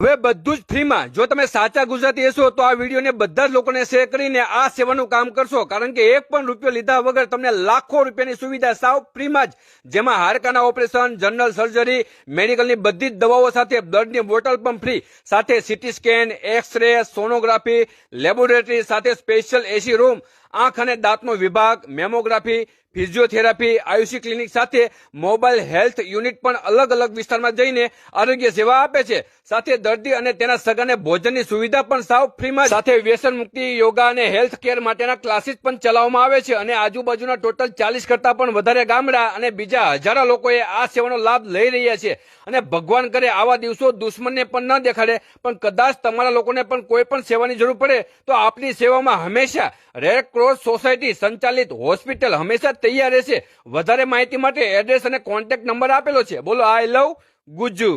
હવે બધું જ ફ્રીમાં. જો તમે સાચા ગુજરાતી હશો તો આ વિડીયોને બધા જ લોકોને શેર કરીને આ સેવાનું કામ કરશો, કારણ કે એક પણ રૂપિયો લીધા વગર તમને લાખો રૂપિયાની સુવિધા સાવ ફ્રીમાં જ, જેમાં હાડકાના ઓપરેશન, જનરલ સર્જરી, મેડિકલની બધી જ દવાઓ સાથે બ્લડની બોટલ પણ ફ્રી, સાથે CT scan, X ray, sonography, laboratory સાથે સ્પેશિયલ એસી રૂમ, આંખ અને દાંતનો વિભાગ, મેમોગ્રાફી, ફિઝિયોથેરાપી, આયુષી ક્લિનિક સાથે મોબાઈલ હેલ્થ યુનિટ પણ અલગ અલગ વિસ્તારમાં જઈને આરોગ્ય સેવા આપે છે. સાથે દર્દી અને તેના સગાને ભોજનની સુવિધા પણ સાવ ફ્રીમાં, સાથે વ્યસન મુક્તિ, યોગા અને હેલ્થ કેર માટેના ક્લાસીસ પણ ચલાવવામાં આવે છે. અને આજુબાજુના ટોટલ 40 કરતા પણ વધારે ગામડા અને બીજા હજારો લોકોએ આ સેવાનો લાભ લઈ રહ્યા છે. અને ભગવાન કરે આવા દિવસો દુશ્મનને પણ ન દેખાડે, પણ કદાચ તમારા લોકોને પણ કોઈ પણ સેવાની જરૂર પડે તો આપની સેવામાં હંમેશા રેડ ક્રોસ સોસાયટી સંચાલિત હોસ્પિટલ હંમેશા તૈયાર રહેશે. વધારે માહિતી માટે એડ્રેસ અને કોન્ટેક્ટ નંબર આપેલો છે. બોલો આઈ લવ ગુજ્જુ.